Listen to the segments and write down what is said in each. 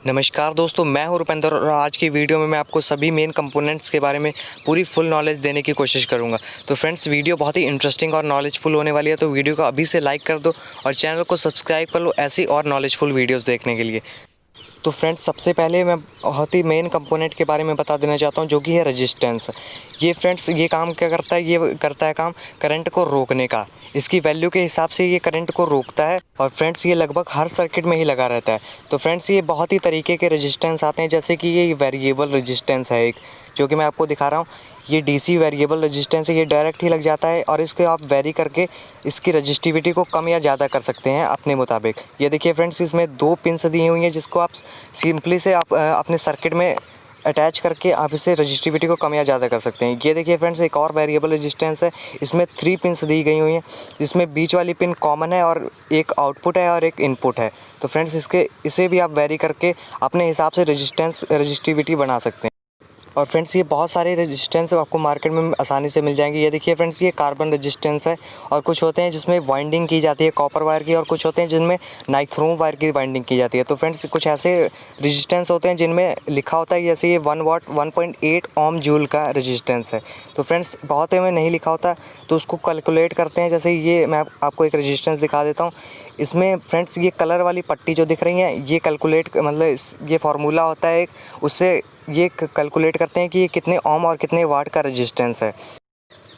नमस्कार दोस्तों, मैं हूं रुपेंदर और आज की वीडियो में मैं आपको सभी मेन कंपोनेंट्स के बारे में पूरी फुल नॉलेज देने की कोशिश करूंगा। तो फ्रेंड्स, वीडियो बहुत ही इंटरेस्टिंग और नॉलेजफुल होने वाली है, तो वीडियो को अभी से लाइक कर दो और चैनल को सब्सक्राइब कर लो ऐसी और नॉलेजफुल वीडियोज़ देखने के लिए। तो फ्रेंड्स, सबसे पहले मैं बहुत ही मेन कंपोनेंट के बारे में बता देना चाहता हूं, जो कि है रेजिस्टेंस। ये फ्रेंड्स, ये काम क्या करता है? ये करता है काम करंट को रोकने का। इसकी वैल्यू के हिसाब से ये करंट को रोकता है और फ्रेंड्स ये लगभग हर सर्किट में ही लगा रहता है। तो फ्रेंड्स, ये बहुत ही तरीके के रेजिस्टेंस आते हैं, जैसे कि ये वेरिएबल रेजिस्टेंस है एक, जो कि मैं आपको दिखा रहा हूँ। ये डीसी वेरिएबल रेजिस्टेंस है, ये डायरेक्ट ही लग जाता है और इसको आप वेरी करके इसकी रजिस्टिविटी को कम या ज़्यादा कर सकते हैं अपने मुताबिक। ये देखिए फ्रेंड्स, इसमें 2 पिन्स दी हुई हैं, जिसको आप सिंपली से आप अपने सर्किट में अटैच करके आप इससे रजिस्टिविटी को कम या ज़्यादा कर सकते हैं। ये देखिए फ्रेंड्स, एक और वेरिएबल रेजिस्टेंस है, इसमें 3 पिन्स दी गई हुई हैं, जिसमें बीच वाली पिन कॉमन है और एक आउटपुट है और एक इनपुट है। तो फ्रेंड्स, इसे भी आप वेरी करके अपने हिसाब से रजिस्टिविटी बना सकते हैं। और फ्रेंड्स, ये बहुत सारे रेजिस्टेंस आपको मार्केट में आसानी से मिल जाएंगे। ये देखिए फ्रेंड्स, ये कार्बन रेजिस्टेंस है और कुछ होते हैं जिसमें वाइंडिंग की जाती है कॉपर वायर की, और कुछ होते हैं जिनमें नाइक्रोम वायर की वाइंडिंग की जाती है। तो फ्रेंड्स, कुछ ऐसे रेजिस्टेंस होते हैं जिनमें लिखा होता है, जैसे ये 1 वाट 1.8 ओम जूल का रेजिस्टेंस है। तो फ्रेंड्स, बहुत में नहीं लिखा होता, तो उसको कैलकुलेट करते हैं। जैसे ये मैं आपको एक रेजिस्टेंस दिखा देता हूँ। इसमें फ्रेंड्स, ये कलर वाली पट्टी जो दिख रही है, ये कैलकुलेट मतलब ये फार्मूला होता है एक, उससे ये कैलकुलेट करते हैं कि ये कितने ओम और कितने वाट का रेजिस्टेंस है।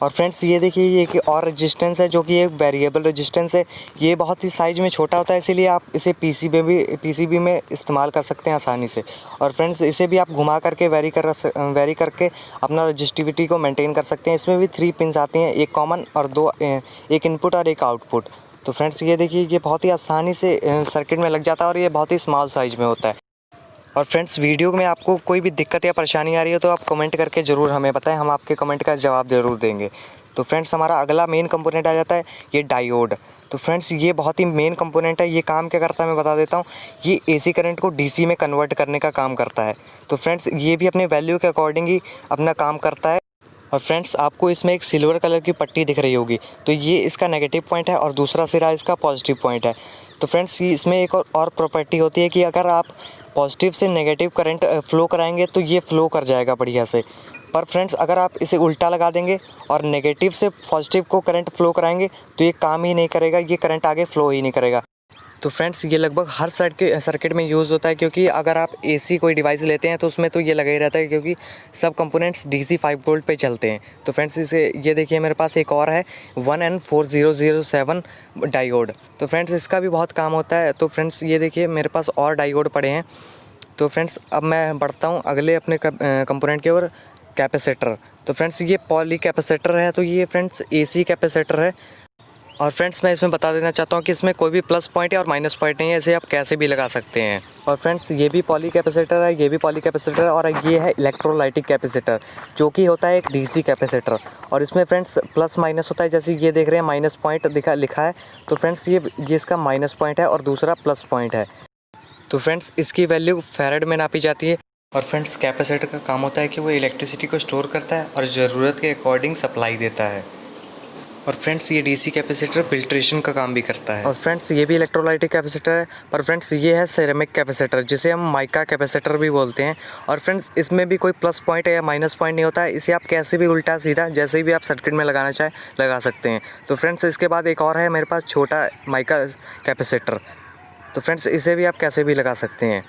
और फ्रेंड्स, ये देखिए, ये एक और रेजिस्टेंस है, जो कि एक वेरिएबल रेजिस्टेंस है। ये बहुत ही साइज़ में छोटा होता है, इसीलिए आप इसे पीसीबी में इस्तेमाल कर सकते हैं आसानी से। और फ्रेंड्स, इसे भी आप घुमा करके वेरी करके अपना रजिस्टिविटी को मेंटेन कर सकते हैं। इसमें भी 3 पिन्स आती हैं, एक कॉमन और 2 एक इनपुट और एक आउटपुट। तो फ्रेंड्स, ये देखिए, ये बहुत ही आसानी से सर्किट में लग जाता है और ये बहुत ही स्मॉल साइज़ में होता है। और फ्रेंड्स, वीडियो में आपको कोई भी दिक्कत या परेशानी आ रही हो तो आप कमेंट करके ज़रूर हमें बताएं, हम आपके कमेंट का जवाब ज़रूर देंगे। तो फ्रेंड्स, हमारा अगला मेन कंपोनेंट आ जाता है ये डायोड। तो फ्रेंड्स, ये बहुत ही मेन कंपोनेंट है। ये काम क्या करता है मैं बता देता हूँ। ये एसी करंट को डीसी में कन्वर्ट करने का काम करता है। तो फ्रेंड्स, ये भी अपने वैल्यू के अकॉर्डिंग ही अपना काम करता है। और फ्रेंड्स, आपको इसमें एक सिल्वर कलर की पट्टी दिख रही होगी, तो ये इसका नेगेटिव पॉइंट है और दूसरा सिरा इसका पॉजिटिव पॉइंट है। तो फ्रेंड्स, इसमें एक और प्रॉपर्टी होती है कि अगर आप पॉजिटिव से नेगेटिव करंट फ्लो कराएंगे तो ये फ्लो कर जाएगा बढ़िया से। पर फ्रेंड्स, अगर आप इसे उल्टा लगा देंगे और नेगेटिव से पॉजिटिव को करंट फ्लो कराएंगे तो ये काम ही नहीं करेगा, ये करंट आगे फ्लो ही नहीं करेगा। तो फ्रेंड्स, ये लगभग हर सर्किट में यूज़ होता है, क्योंकि अगर आप एसी कोई डिवाइस लेते हैं तो उसमें तो ये लगा ही रहता है, क्योंकि सब कंपोनेंट्स डीसी 5 वोल्ट पे चलते हैं। तो फ्रेंड्स, ये देखिए, मेरे पास एक और है 1N4007 डायोड। तो फ्रेंड्स, इसका भी बहुत काम होता है। तो फ्रेंड्स, ये देखिए, मेरे पास और डायोड पड़े हैं। तो फ्रेंड्स, अब मैं बढ़ता हूँ अगले अपने कंपोनेंट की ओर, कैपेसिटर। तो फ्रेंड्स, ये पॉली कैपेसिटर है। तो ये फ्रेंड्स एसी कैपेसिटर है। और फ्रेंड्स, मैं इसमें बता देना चाहता हूँ कि इसमें कोई भी प्लस पॉइंट है और माइनस पॉइंट नहीं है, इसे आप कैसे भी लगा सकते हैं। और फ्रेंड्स, ये भी पॉली कैपेसिटर है, ये भी पॉली कैपेसिटर है, और ये है इलेक्ट्रोलाइटिक कैपेसिटर, जो कि होता है एक डीसी कैपेसिटर। और इसमें फ्रेंड्स प्लस माइनस होता है, जैसे ये देख रहे हैं माइनस पॉइंट लिखा है। तो फ्रेंड्स, ये इसका माइनस पॉइंट है और दूसरा प्लस पॉइंट है। तो फ्रेंड्स, इसकी वैल्यू फैराड में नापी जाती है। और फ्रेंड्स, कैपेसिटर का काम होता है कि वो इलेक्ट्रिसिटी को स्टोर करता है और ज़रूरत के अकॉर्डिंग सप्लाई देता है। और फ्रेंड्स, ये डीसी कैपेसिटर फिल्ट्रेशन का काम भी करता है। और फ्रेंड्स, ये भी इलेक्ट्रोलाइटिक कैपेसिटर है, पर फ्रेंड्स ये है सिरेमिक कैपेसिटर, जिसे हम माइका कैपेसिटर भी बोलते हैं। और फ्रेंड्स, इसमें भी कोई प्लस पॉइंट या माइनस पॉइंट नहीं होता है, इसे आप कैसे भी उल्टा सीधा जैसे भी आप सर्किट में लगाना चाहें लगा सकते हैं। तो फ्रेंड्स, इसके बाद एक और है मेरे पास छोटा माइका कैपेसिटर। तो फ्रेंड्स, इसे भी आप कैसे भी लगा सकते हैं।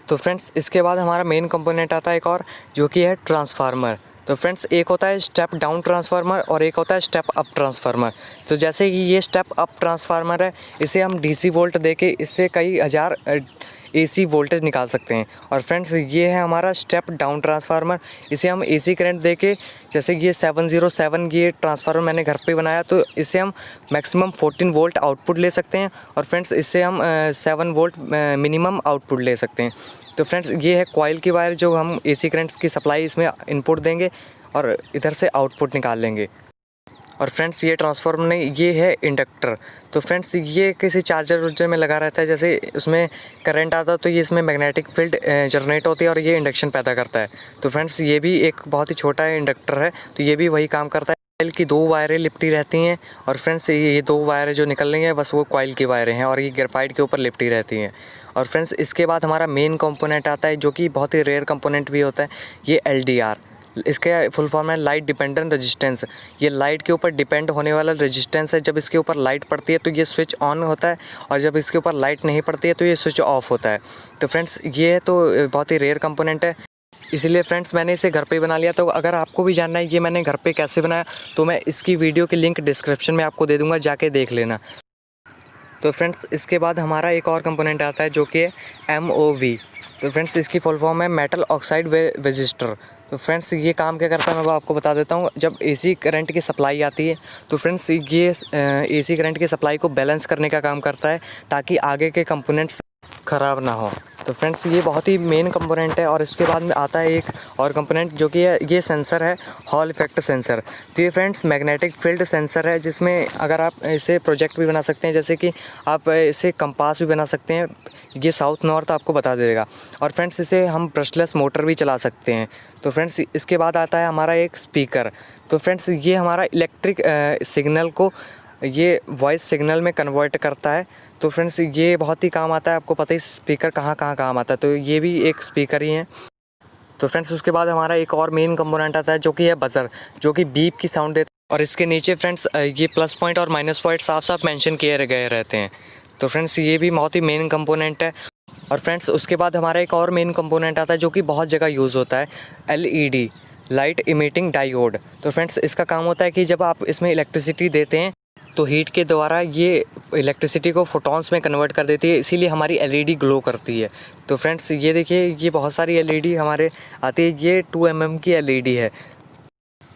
तो फ्रेंड्स, इसके बाद हमारा मेन कंपोनेंट आता है एक और, जो कि है ट्रांसफार्मर। तो फ्रेंड्स, एक होता है स्टेप डाउन ट्रांसफार्मर और एक होता है स्टेप अप ट्रांसफार्मर। तो जैसे कि ये स्टेप अप ट्रांसफार्मर है, इसे हम डीसी वोल्ट देके इससे कई हज़ार एसी वोल्टेज निकाल सकते हैं। और फ्रेंड्स, ये है हमारा स्टेप डाउन ट्रांसफार्मर, इसे हम एसी करंट देके, जैसे ये 707 ये ट्रांसफार्मर मैंने घर पे बनाया, तो इससे हम मैक्सिमम 14 वोल्ट आउटपुट ले सकते हैं। और फ्रेंड्स, इससे हम 7 वोल्ट मिनिमम आउटपुट ले सकते हैं। तो फ्रेंड्स, ये है कॉइल की वायर, जो हम एसी करंट्स की सप्लाई इसमें इनपुट देंगे और इधर से आउटपुट निकाल लेंगे। और फ्रेंड्स, ये ट्रांसफार्मर नहीं, ये है इंडक्टर। तो फ्रेंड्स, ये किसी चार्जर में लगा रहता है, जैसे उसमें करंट आता है तो ये इसमें मैग्नेटिक फील्ड जनरेट होती है और ये इंडक्शन पैदा करता है। तो फ्रेंड्स, ये भी एक बहुत ही छोटा इंडक्टर है, तो ये भी वही काम करता है। कॉइल की 2 वायरें लिपटी रहती हैं और फ्रेंड्स, ये 2 वायरें जो निकल रही हैं बस वो कॉइल की वायरें हैं और ये ग्रेफाइट के ऊपर लिपटी रहती हैं। और फ्रेंड्स इसके बाद हमारा मेन कंपोनेंट आता है जो कि बहुत ही रेयर कंपोनेंट भी होता है, ये LDR। इसके फुल फॉर्म है लाइट डिपेंडेंट रेजिस्टेंस। ये लाइट के ऊपर डिपेंड होने वाला रेजिस्टेंस है। जब इसके ऊपर लाइट पड़ती है तो ये स्विच ऑन होता है, और जब इसके ऊपर लाइट नहीं पड़ती है तो ये स्विच ऑफ होता है। तो फ्रेंड्स ये तो बहुत ही रेयर कंपोनेंट है, इसीलिए फ्रेंड्स मैंने इसे घर पे ही बना लिया। तो अगर आपको भी जानना है ये मैंने घर पे कैसे बनाया, तो मैं इसकी वीडियो की लिंक डिस्क्रिप्शन में आपको दे दूँगा, जाके देख लेना। तो फ्रेंड्स इसके बाद हमारा एक और कंपोनेंट आता है जो कि है MOV। तो फ्रेंड्स इसकी फुल फॉर्म है मेटल ऑक्साइड वेजिस्टर। तो फ्रेंड्स ये काम क्या करता है मैं वो आपको बता देता हूँ। जब AC करंट की सप्लाई आती है तो फ्रेंड्स ये AC करंट की सप्लाई को बैलेंस करने का काम करता है, ताकि आगे के कंपोनेंट्स ख़राब ना हो। तो फ्रेंड्स ये बहुत ही मेन कंपोनेंट है। और इसके बाद में आता है एक और कंपोनेंट जो कि ये सेंसर है, हॉल इफेक्ट सेंसर। तो ये फ्रेंड्स मैग्नेटिक फील्ड सेंसर है, जिसमें अगर आप इसे प्रोजेक्ट भी बना सकते हैं, जैसे कि आप इसे कंपास भी बना सकते हैं। ये साउथ नॉर्थ आपको बता देगा। और फ्रेंड्स इसे हम ब्रशलेस मोटर भी चला सकते हैं। तो फ्रेंड्स इसके बाद आता है हमारा एक स्पीकर। तो फ्रेंड्स ये हमारा इलेक्ट्रिक सिग्नल को ये वॉइस सिग्नल में कन्वर्ट करता है। तो फ्रेंड्स ये बहुत ही काम आता है। आपको पता ही स्पीकर कहाँ कहाँ काम आता है, तो ये भी एक स्पीकर ही है। तो फ्रेंड्स उसके बाद हमारा एक और मेन कंपोनेंट आता है जो कि है बजर, जो कि बीप की साउंड देता है। और इसके नीचे फ्रेंड्स ये प्लस पॉइंट और माइनस पॉइंट साफ साफ मेंशन किए गए रहते हैं। तो फ्रेंड्स ये भी बहुत ही मेन कंपोनेंट है। और फ्रेंड्स उसके बाद हमारा एक और मेन कंपोनेंट आता है जो कि बहुत जगह यूज़ होता है, LED, लाइट इमिटिंग डायोड। तो फ्रेंड्स इसका काम होता है कि जब आप इसमें इलेक्ट्रिसिटी देते हैं तो हीट के द्वारा ये इलेक्ट्रिसिटी को फोटॉन्स में कन्वर्ट कर देती है, इसीलिए हमारी LED ग्लो करती है। तो फ्रेंड्स ये देखिए ये बहुत सारी LED हमारे आती है, ये 2 mm की LED है।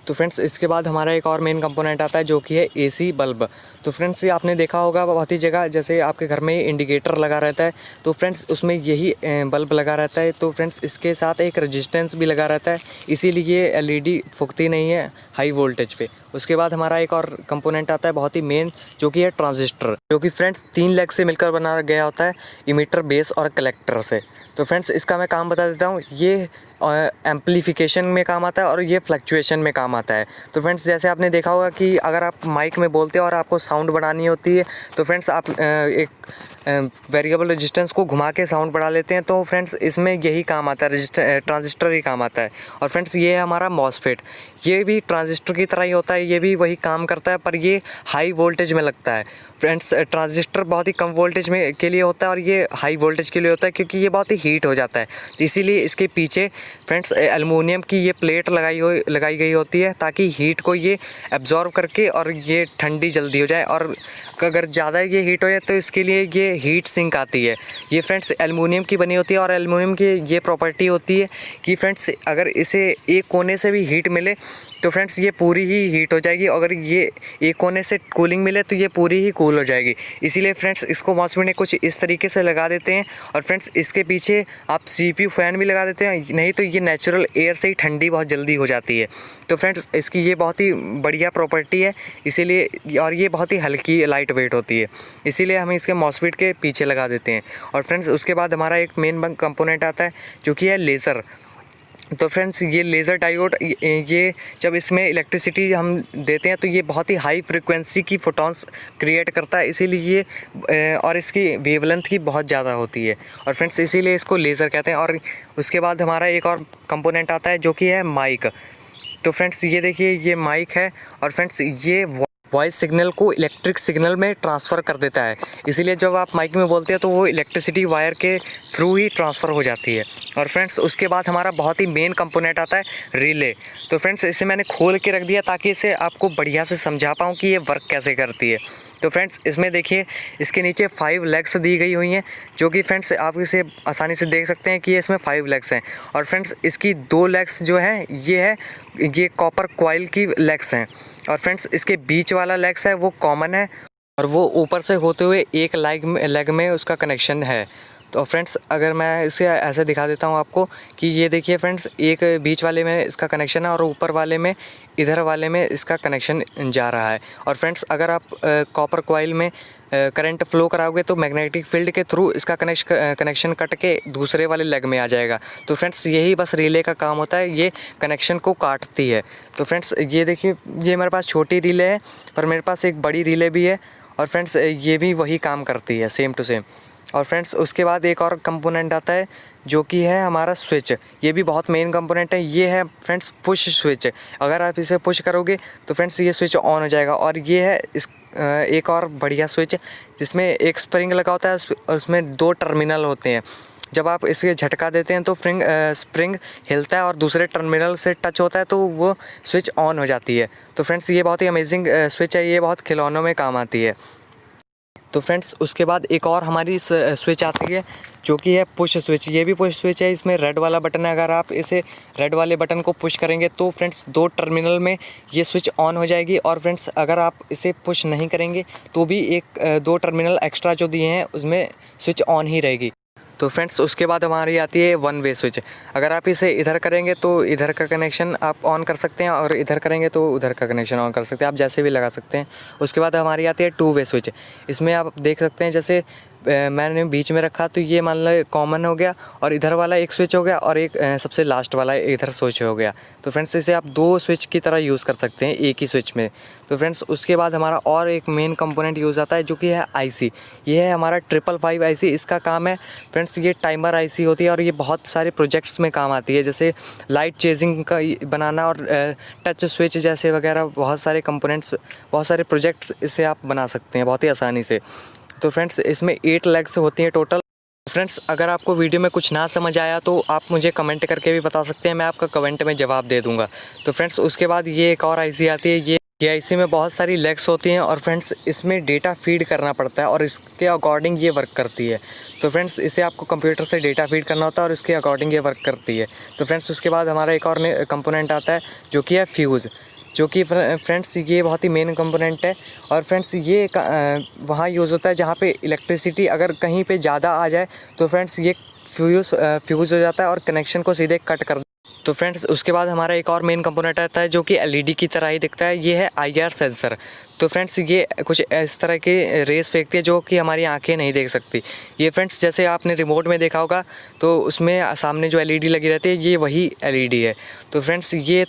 तो फ्रेंड्स इसके बाद हमारा एक और मेन कंपोनेंट आता है जो कि है AC बल्ब। तो फ्रेंड्स ये आपने देखा होगा बहुत ही जगह, जैसे आपके घर में इंडिकेटर लगा रहता है तो फ्रेंड्स उसमें यही बल्ब लगा रहता है। तो फ्रेंड्स इसके साथ एक रेजिस्टेंस भी लगा रहता है, इसीलिए ये LED फूकती नहीं है हाई वोल्टेज पे। उसके बाद हमारा एक और कंपोनेंट आता है बहुत ही मेन, जो कि है ट्रांजिस्टर, जो कि फ्रेंड्स 3 लेग से मिलकर बना गया होता है, इमीटर, बेस और कलेक्टर से। तो फ्रेंड्स इसका मैं काम बता देता हूँ। ये एम्पलीफिकेशन में काम आता है और ये फ्लक्चुएशन में काम आता है। तो फ्रेंड्स जैसे आपने देखा होगा कि अगर आप माइक में बोलते हो और आपको साउंड बढ़ानी होती है तो फ्रेंड्स आप एक वेरिएबल रेजिस्टेंस को घुमा के साउंड बढ़ा लेते हैं। तो फ्रेंड्स इसमें यही काम आता है, ट्रांजिस्टर ही काम आता है। और फ्रेंड्स ये है हमारा मॉसफेट, ये भी ट्रांजिस्टर की तरह ही होता है, ये भी वही काम करता है, पर ये हाई वोल्टेज में लगता है। फ्रेंड्स ट्रांजिस्टर बहुत ही कम वोल्टेज में के लिए होता है और ये हाई वोल्टेज के लिए होता है, क्योंकि ये बहुत ही हीट हो जाता है। तो इसीलिए इसके पीछे फ्रेंड्स एल्युमिनियम की ये प्लेट लगाई गई होती है, ताकि हीट को ये एब्जॉर्व करके और ये ठंडी जल्दी हो जाए। और अगर ज़्यादा ये हीट हो जाए तो इसके लिए ये हीट सिंक आती है। ये फ्रेंड्स एल्युमिनियम की बनी होती है और एल्युमिनियम की ये प्रॉपर्टी होती है कि फ्रेंड्स अगर इसे एक कोने से भी हीट मिले तो फ्रेंड्स ये पूरी ही हीट हो जाएगी, अगर ये एक कोने से कूलिंग मिले तो ये पूरी ही कूल हो जाएगी। इसीलिए फ्रेंड्स इसको मॉसफेट ने कुछ इस तरीके से लगा देते हैं। और फ्रेंड्स इसके पीछे आप CPU फ़ैन भी लगा देते हैं, नहीं तो ये नेचुरल एयर से ही ठंडी बहुत जल्दी हो जाती है। तो फ्रेंड्स इसकी ये बहुत ही बढ़िया प्रॉपर्टी है, इसीलिए, और ये बहुत ही हल्की लाइट वेट होती है, इसीलिए हम इसके मॉसफेट के पीछे लगा देते हैं। और फ्रेंड्स उसके बाद हमारा एक मेन कंपोनेंट आता है जो कि है लेज़र। तो फ्रेंड्स ये लेज़र डायोड, ये जब इसमें इलेक्ट्रिसिटी हम देते हैं तो ये बहुत ही हाई फ्रीक्वेंसी की फोटॉन्स क्रिएट करता है, इसीलिए ये और इसकी वेवलेंथ की बहुत ज़्यादा होती है, और फ्रेंड्स इसीलिए इसको लेज़र कहते हैं। और उसके बाद हमारा एक और कंपोनेंट आता है जो कि है माइक। तो फ्रेंड्स ये देखिए ये माइक है, और फ्रेंड्स ये वॉइस सिग्नल को इलेक्ट्रिक सिग्नल में ट्रांसफ़र कर देता है, इसीलिए जब आप माइक में बोलते हैं तो वो इलेक्ट्रिसिटी वायर के थ्रू ही ट्रांसफ़र हो जाती है। और फ्रेंड्स उसके बाद हमारा बहुत ही मेन कंपोनेंट आता है रिले। तो फ्रेंड्स इसे मैंने खोल के रख दिया ताकि इसे आपको बढ़िया से समझा पाऊँ कि ये वर्क कैसे करती है। तो फ्रेंड्स इसमें देखिए इसके नीचे 5 लेग्स दी गई हुई हैं, जो कि फ्रेंड्स आप इसे आसानी से देख सकते हैं कि इसमें 5 लेग्स हैं। और फ्रेंड्स इसकी 2 लेग्स जो हैं ये कॉपर कॉइल की लेग्स हैं, और फ्रेंड्स इसके बीच वाला लेग्स है वो कॉमन है, और वो ऊपर से होते हुए एक लेग में उसका कनेक्शन है। तो फ्रेंड्स अगर मैं इसे ऐसे दिखा देता हूँ आपको कि ये देखिए फ्रेंड्स एक बीच वाले में इसका कनेक्शन है और ऊपर वाले में, इधर वाले में इसका कनेक्शन जा रहा है। और फ्रेंड्स अगर आप कॉपर कॉइल में करंट फ्लो कराओगे तो मैग्नेटिक फील्ड के थ्रू इसका कनेक्शन कट के दूसरे वाले लेग में आ जाएगा। तो फ्रेंड्स यही बस रिले का काम होता है, ये कनेक्शन को काटती है। तो फ्रेंड्स ये देखिए ये मेरे पास छोटी रिले है, पर मेरे पास एक बड़ी रिले भी है, और फ्रेंड्स ये भी वही काम करती है सेम टू सेम। और फ्रेंड्स उसके बाद एक और कंपोनेंट आता है जो कि है हमारा स्विच। ये भी बहुत मेन कंपोनेंट है। ये है फ्रेंड्स पुश स्विच। अगर आप इसे पुश करोगे तो फ्रेंड्स ये स्विच ऑन हो जाएगा। और ये है इस एक और बढ़िया स्विच जिसमें एक स्प्रिंग लगा होता है, उसमें 2 टर्मिनल होते हैं। जब आप इसे झटका देते हैं तो स्प्रिंग हिलता है और दूसरे टर्मिनल से टच होता है तो वो स्विच ऑन हो जाती है। तो फ्रेंड्स ये बहुत ही अमेजिंग स्विच है, ये बहुत खिलौनों में काम आती है। तो फ्रेंड्स उसके बाद एक और हमारी स्विच आती है जो कि है पुश स्विच। ये भी पुश स्विच है, इसमें रेड वाला बटन है। अगर आप इसे रेड वाले बटन को पुश करेंगे तो फ्रेंड्स 2 टर्मिनल में ये स्विच ऑन हो जाएगी। और फ्रेंड्स अगर आप इसे पुश नहीं करेंगे तो भी 2 टर्मिनल एक्स्ट्रा जो दिए हैं उसमें स्विच ऑन ही रहेगी। तो फ्रेंड्स उसके बाद हमारी आती है 1 वे स्विच। अगर आप इसे इधर करेंगे तो इधर का कनेक्शन आप ऑन कर सकते हैं और इधर करेंगे तो उधर का कनेक्शन ऑन कर सकते हैं, आप जैसे भी लगा सकते हैं। उसके बाद हमारी आती है 2 वे स्विच। इसमें आप देख सकते हैं जैसे मैंने बीच में रखा तो ये मान लो कॉमन हो गया और इधर वाला एक स्विच हो गया और एक सबसे लास्ट वाला इधर स्विच हो गया। तो फ्रेंड्स इसे आप 2 स्विच की तरह यूज़ कर सकते हैं एक ही स्विच में। तो फ्रेंड्स उसके बाद हमारा और एक मेन कंपोनेंट यूज़ आता है जो कि है आईसी। ये है हमारा 555 आईसी। इसका काम है फ्रेंड्स ये टाइमर आईसी होती है और ये बहुत सारे प्रोजेक्ट्स में काम आती है, जैसे लाइट चेजिंग का बनाना और टच स्विच जैसे वगैरह बहुत सारे कंपोनेंट्स, बहुत सारे प्रोजेक्ट्स इससे आप बना सकते हैं बहुत ही आसानी से। तो फ्रेंड्स इसमें 8 लेग्स होती हैं टोटल। फ्रेंड्स अगर आपको वीडियो में कुछ ना समझ आया तो आप मुझे कमेंट करके भी बता सकते हैं, मैं आपका कमेंट में जवाब दे दूंगा। तो फ्रेंड्स उसके बाद ये एक और आईसी आती है। ये आईसी में बहुत सारी लेग्स होती हैं और फ्रेंड्स इसमें डेटा फीड करना पड़ता है और इसके अकॉर्डिंग ये वर्क करती है। तो फ्रेंड्स इसे आपको कंप्यूटर से डेटा फीड करना होता है और इसके अकॉर्डिंग ये वर्क करती है। तो फ्रेंड्स उसके बाद हमारा एक और कंपोनेंट आता है जो कि है फ्यूज़, जो कि फ्रेंड्स ये बहुत ही मेन कंपोनेंट है। और फ्रेंड्स ये वहाँ यूज़ होता है जहाँ पे इलेक्ट्रिसिटी अगर कहीं पे ज़्यादा आ जाए तो फ्रेंड्स ये फ्यूज़ हो जाता है और कनेक्शन को सीधे कट कर। तो फ्रेंड्स उसके बाद हमारा एक और मेन कंपोनेंट आता है जो कि एलईडी की तरह ही दिखता है। ये है आईआर सेंसर। तो फ्रेंड्स ये कुछ इस तरह के रेस फेंकती है जो कि हमारी आंखें नहीं देख सकती। ये फ्रेंड्स जैसे आपने रिमोट में देखा होगा तो उसमें सामने जो एलईडी लगी रहती है ये वही एलईडी है। तो फ्रेंड्स ये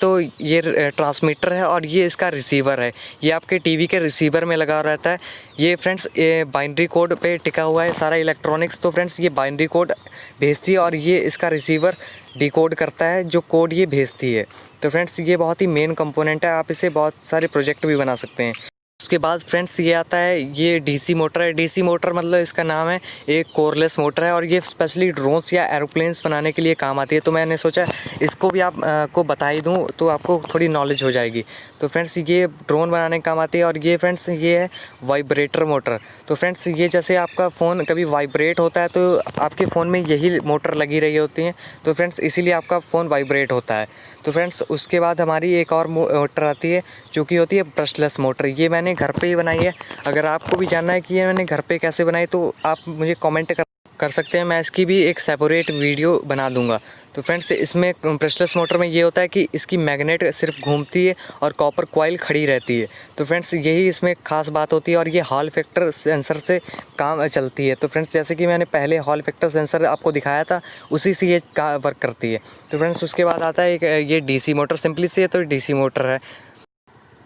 ट्रांसमीटर है और ये इसका रिसीवर है। ये आपके टीवी के रिसीवर में लगा रहता है। ये फ्रेंड्स बाइनरी कोड पे टिका हुआ है सारा इलेक्ट्रॉनिक्स। तो फ्रेंड्स ये बाइनरी कोड भेजती है और ये इसका रिसीवर डिकोड करता है जो कोड ये भेजती है। तो फ्रेंड्स ये बहुत ही मेन कंपोनेंट है, आप इसे बहुत सारे प्रोजेक्ट भी बना सकते हैं। उसके बाद फ्रेंड्स ये आता है, ये डीसी मोटर है। डीसी मोटर मतलब इसका नाम है एक कोरलेस मोटर है और ये स्पेशली ड्रोन्स या एरोप्लेन्स बनाने के लिए काम आती है। तो मैंने सोचा इसको भी आपको बता ही दूँ तो आपको थोड़ी नॉलेज हो जाएगी। तो फ्रेंड्स ये ड्रोन बनाने का काम आती है। और ये फ्रेंड्स ये है वाइब्रेटर मोटर। तो फ्रेंड्स ये जैसे आपका फ़ोन कभी वाइब्रेट होता है तो आपके फ़ोन में यही मोटर लगी रही होती है। तो फ्रेंड्स इसीलिए आपका फ़ोन वाइब्रेट होता है। तो फ्रेंड्स उसके बाद हमारी एक और मोटर आती है जो कि होती है ब्रशलेस मोटर। ये मैंने घर पे ही बनाई है। अगर आपको भी जानना है कि ये मैंने घर पे कैसे बनाई तो आप मुझे कमेंट कर सकते हैं, मैं इसकी भी एक सेपरेट वीडियो बना दूंगा। तो फ्रेंड्स इसमें ब्रशलेस मोटर में ये होता है कि इसकी मैग्नेट सिर्फ घूमती है और कॉपर कॉइल खड़ी रहती है। तो फ्रेंड्स यही इसमें ख़ास बात होती है और ये हॉल फैक्टर सेंसर से काम चलती है। तो फ्रेंड्स जैसे कि मैंने पहले हॉल फैक्टर सेंसर आपको दिखाया था उसी से ये वर्क करती है। तो फ्रेंड्स उसके बाद आता है ये डीसी मोटर। सिंपली से तो डीसी मोटर है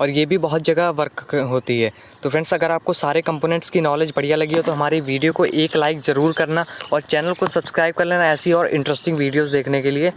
और ये भी बहुत जगह वर्क होती है। तो फ्रेंड्स अगर आपको सारे कंपोनेंट्स की नॉलेज बढ़िया लगी हो तो हमारी वीडियो को एक लाइक ज़रूर करना और चैनल को सब्सक्राइब कर लेना ऐसी और इंटरेस्टिंग वीडियोस देखने के लिए।